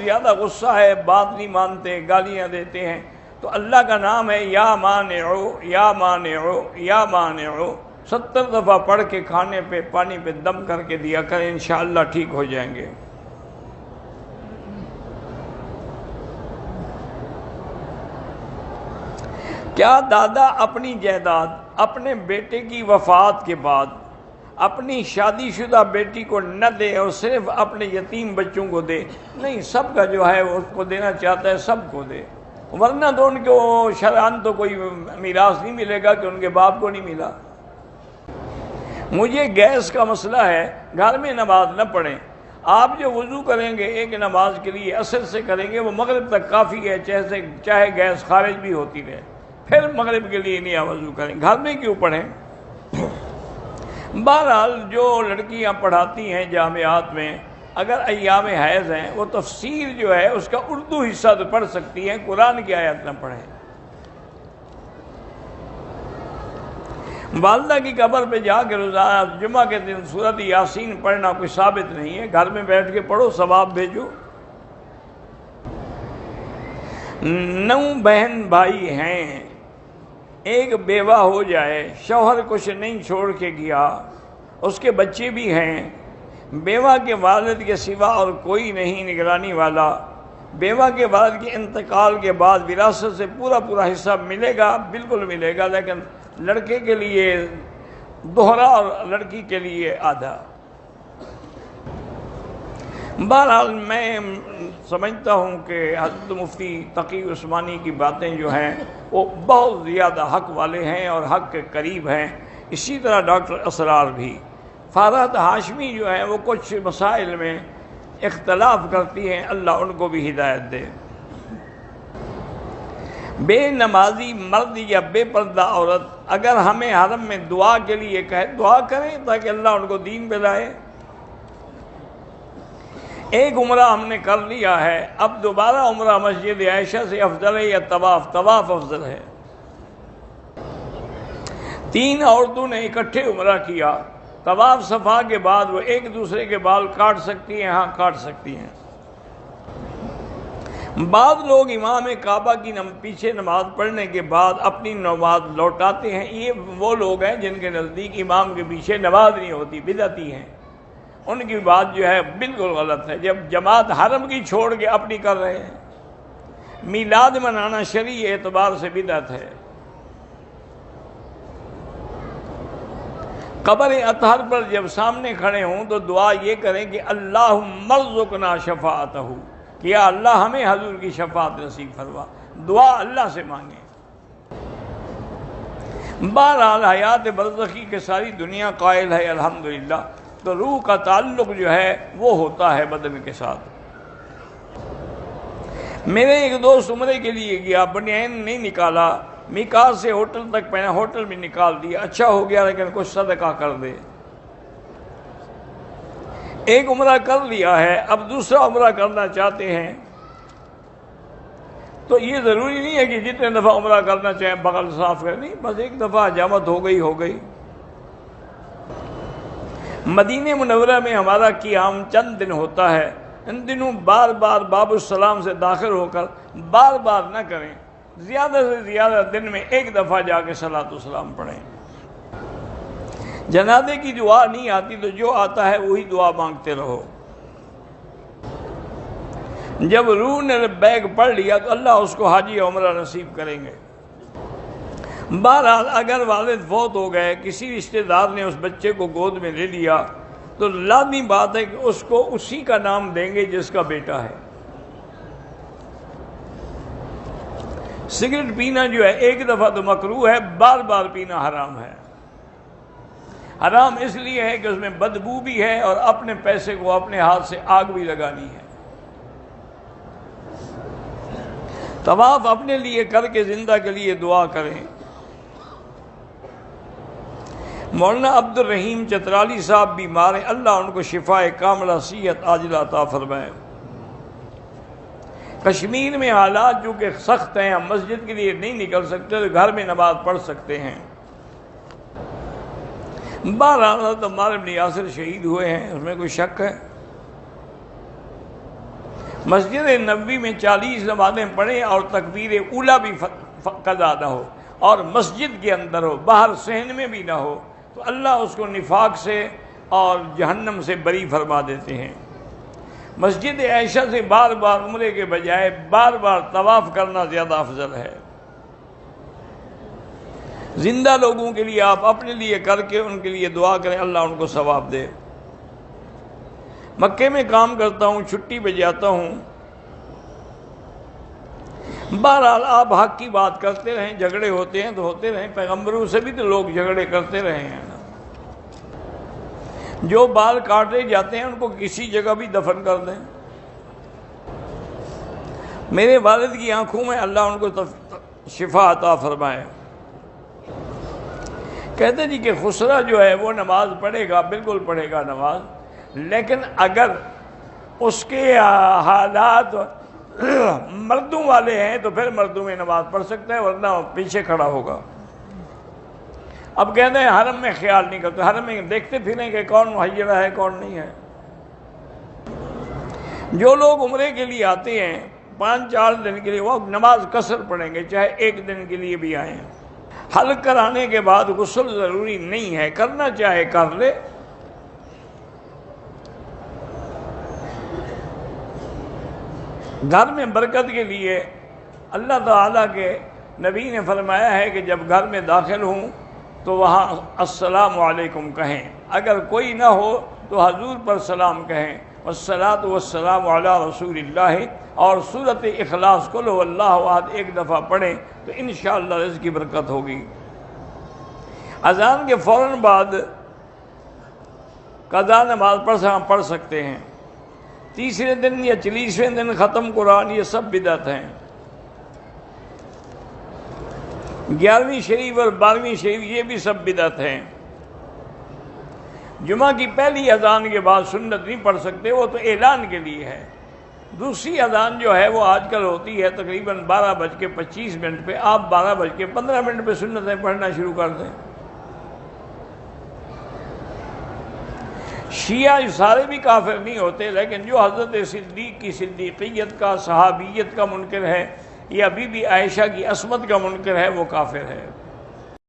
زیادہ غصہ ہے، بات نہیں مانتے، گالیاں دیتے ہیں، تو اللہ کا نام ہے یا مانعو یا مانعو یا مانعو، 70 دفعہ پڑھ کے کھانے پہ پانی پہ دم کر کے دیا کریں، انشاءاللہ ٹھیک ہو جائیں گے۔ کیا دادا اپنی جائیداد اپنے بیٹے کی وفات کے بعد اپنی شادی شدہ بیٹی کو نہ دے اور صرف اپنے یتیم بچوں کو دے؟ نہیں، سب کا جو ہے اس کو دینا چاہتا ہے سب کو دے، ورنہ تو ان کو شرعاً تو کوئی میراث نہیں ملے گا کہ ان کے باپ کو نہیں ملا۔ مجھے گیس کا مسئلہ ہے، گھر میں نماز نہ پڑھیں، آپ جو وضو کریں گے ایک نماز کے لیے عصر سے کریں گے وہ مغرب تک کافی ہے، چاہے گیس خارج بھی ہوتی رہے، پھر مغرب کے لیے نہیں وضو کریں، گھر میں کیوں پڑھیں؟ بہرحال جو لڑکیاں پڑھاتی ہیں جامعات میں، اگر ایام حیض ہیں وہ تفسیر جو ہے اس کا اردو حصہ تو پڑھ سکتی ہیں، قرآن کی آیت نہ پڑھیں۔ والدہ کی قبر پہ جا کے روزانہ جمعہ کے دن سورۃ یاسین پڑھنا کوئی ثابت نہیں ہے، گھر میں بیٹھ کے پڑھو، ثواب بھیجو۔ 9 بہن بھائی ہیں، ایک بیوہ ہو جائے، شوہر کچھ نہیں چھوڑ کے گیا، اس کے بچے بھی ہیں، بیوہ کے والد کے سوا اور کوئی نہیں نگرانی والا، بیوہ کے والد کے انتقال کے بعد وراثت سے پورا حصہ ملے گا؟ بالکل ملے گا، لیکن لڑکے کے لیے دوہرا اور لڑکی کے لیے آدھا۔ بہرحال میں سمجھتا ہوں کہ حضرت مفتی تقی عثمانی کی باتیں جو ہیں وہ بہت زیادہ حق والے ہیں اور حق کے قریب ہیں، اسی طرح ڈاکٹر اسرار بھی۔ فرحت ہاشمی جو ہیں وہ کچھ مسائل میں اختلاف کرتی ہیں، اللہ ان کو بھی ہدایت دے۔ بے نمازی مرد یا بے پردہ عورت اگر ہمیں حرم میں دعا کے لیے کہے، دعا کریں تاکہ اللہ ان کو دین پہ لائے۔ ایک عمرہ ہم نے کر لیا ہے، اب دوبارہ عمرہ مسجد عائشہ سے افضل ہے یا طواف افضل ہے؟ 3 عورتوں نے اکٹھے عمرہ کیا، طواف صفا کے بعد وہ ایک دوسرے کے بال کاٹ سکتی ہیں؟ ہاں کاٹ سکتی ہیں۔ بعض لوگ امام کعبہ کی پیچھے نماز پڑھنے کے بعد اپنی نماز لوٹاتے ہیں، یہ وہ لوگ ہیں جن کے نزدیک امام کے پیچھے نماز نہیں ہوتی، بدعتی ہیں، ان کی بات جو ہے بالکل غلط ہے۔ جب جماعت حرم کی چھوڑ کے اپنی کر رہے ہیں، میلاد منانا شرعی اعتبار سے بدعت ہے۔ قبر اطہر پر جب سامنے کھڑے ہوں تو دعا یہ کریں کہ اللہم ارزقنا شفاعتہ، کہ یا اللہ ہمیں حضور کی شفاعت نصیب فرما، دعا اللہ سے مانگیں۔ بہرحال حیات برزخی کے ساری دنیا قائل ہے الحمدللہ، تو روح کا تعلق جو ہے وہ ہوتا ہے بدن کے ساتھ۔ میرے ایک دوست عمرے کے لیے گیا، بنیان نہیں نکالا، میقات سے ہوٹل تک پہنا، ہوٹل میں نکال دیا، اچھا ہو گیا لیکن کچھ صدقہ کر دے۔ ایک عمرہ کر لیا ہے، اب دوسرا عمرہ کرنا چاہتے ہیں، تو یہ ضروری نہیں ہے کہ جتنے دفعہ عمرہ کرنا چاہیں بغل صاف کریں، نہیں، بس ایک دفعہ حجامت ہو گئی۔ مدینہ منورہ میں ہمارا قیام چند دن ہوتا ہے، ان دنوں بار بار باب السلام سے داخل ہو کر بار نہ کریں، زیادہ سے زیادہ دن میں ایک دفعہ جا کے صلاۃ والسلام پڑھیں۔ جنازے کی دعا نہیں آتی تو جو آتا ہے وہی دعا مانگتے رہو۔ جب روح نے لبیک پڑھ لیا تو اللہ اس کو حج یا عمرہ نصیب کریں گے۔ بہرحال اگر والد فوت ہو گئے، کسی رشتہ دار نے اس بچے کو گود میں لے لیا تو لازمی بات ہے کہ اس کو اسی کا نام دیں گے جس کا بیٹا ہے۔ سگریٹ پینا جو ہے ایک دفعہ تو مکروہ ہے، بار پینا حرام ہے۔ حرام اس لیے ہے کہ اس میں بدبو بھی ہے اور اپنے پیسے کو اپنے ہاتھ سے آگ بھی لگانی ہے۔ طواف اپنے لیے کر کے زندہ کے لیے دعا کریں۔ مولانا عبد الرحیم چترالی صاحب بیمار ہیں، اللہ ان کو شفاء کاملہ صحت عاجلہ عطا فرمائے۔ کشمیر میں حالات جو کہ سخت ہیں، ہم مسجد کے لیے نہیں نکل سکتے تو گھر میں نماز پڑھ سکتے ہیں۔ بہرحال حضرت عمار بن یاسر شہید ہوئے ہیں، اس میں کوئی شک ہے؟ مسجد نبوی میں 40 نمازیں پڑھیں اور تکبیر اولا بھی قضا نہ ہو اور مسجد کے اندر ہو، باہر صحن میں بھی نہ ہو، تو اللہ اس کو نفاق سے اور جہنم سے بری فرما دیتے ہیں۔ مسجد عائشہ سے بار بار عمرے کے بجائے بار بار طواف کرنا زیادہ افضل ہے۔ زندہ لوگوں کے لیے آپ اپنے لیے کر کے ان کے لیے دعا کریں، اللہ ان کو ثواب دے۔ مکے میں کام کرتا ہوں، چھٹی پہ جاتا ہوں، بہرحال آپ حق کی بات کرتے رہیں، جھگڑے ہوتے ہیں تو ہوتے رہیں، پیغمبروں سے بھی تو لوگ جھگڑے کرتے رہے ہیں نا۔ جو بال کاٹے جاتے ہیں ان کو کسی جگہ بھی دفن کر دیں۔ میرے والد کی آنکھوں میں اللہ ان کو شفا عطا فرمائے۔ کہتے جی کہ خسرہ جو ہے وہ نماز پڑھے گا، بالکل پڑھے گا نماز، لیکن اگر اس کے حالات مردوں والے ہیں تو پھر مردوں میں نماز پڑھ سکتا ہے، ورنہ پیچھے کھڑا ہوگا۔ اب کہتے ہیں حرم میں خیال نہیں کرتے، حرم میں دیکھتے پھریں کہ کون محیرہ ہے کون نہیں ہے۔ جو لوگ عمرے کے لیے آتے ہیں 5-4 دن کے لیے، وہ نماز قصر پڑھیں گے، چاہے 1 دن کے لیے بھی آئیں۔ حلق کرانے کے بعد غسل ضروری نہیں ہے، کرنا چاہے کر لے۔ گھر میں برکت کے لیے اللہ تعالیٰ کے نبی نے فرمایا ہے کہ جب گھر میں داخل ہوں تو وہاں السلام علیکم کہیں، اگر کوئی نہ ہو تو حضور پر سلام کہیں، والصلاۃ والسلام علی رسول اللہ، اور سورۃ اخلاص قل هو اللہ احد 1 دفعہ پڑھیں تو انشاءاللہ رزق کی برکت ہوگی۔ اذان کے فوراً بعد قضا نماز پڑھ سکتے ہیں۔ 30 دن یا 40 دن ختم قرآن، یہ سب بدعت ہیں۔ 11ویں شریف اور 12ویں شریف یہ بھی سب بدعت ہیں۔ جمعہ کی پہلی اذان کے بعد سنت نہیں پڑھ سکتے، وہ تو اعلان کے لیے ہے۔ دوسری اذان جو ہے وہ آج کل ہوتی ہے تقریباً 12:25 پہ، آپ 12:15 پہ سنتیں پڑھنا شروع کر دیں۔ شیعہ سارے بھی کافر نہیں ہوتے، لیکن جو حضرت صدیق کی صدیقیت کا، صحابیت کا منکر ہے یا بی بی عائشہ کی عصمت کا منکر ہے، وہ کافر ہے۔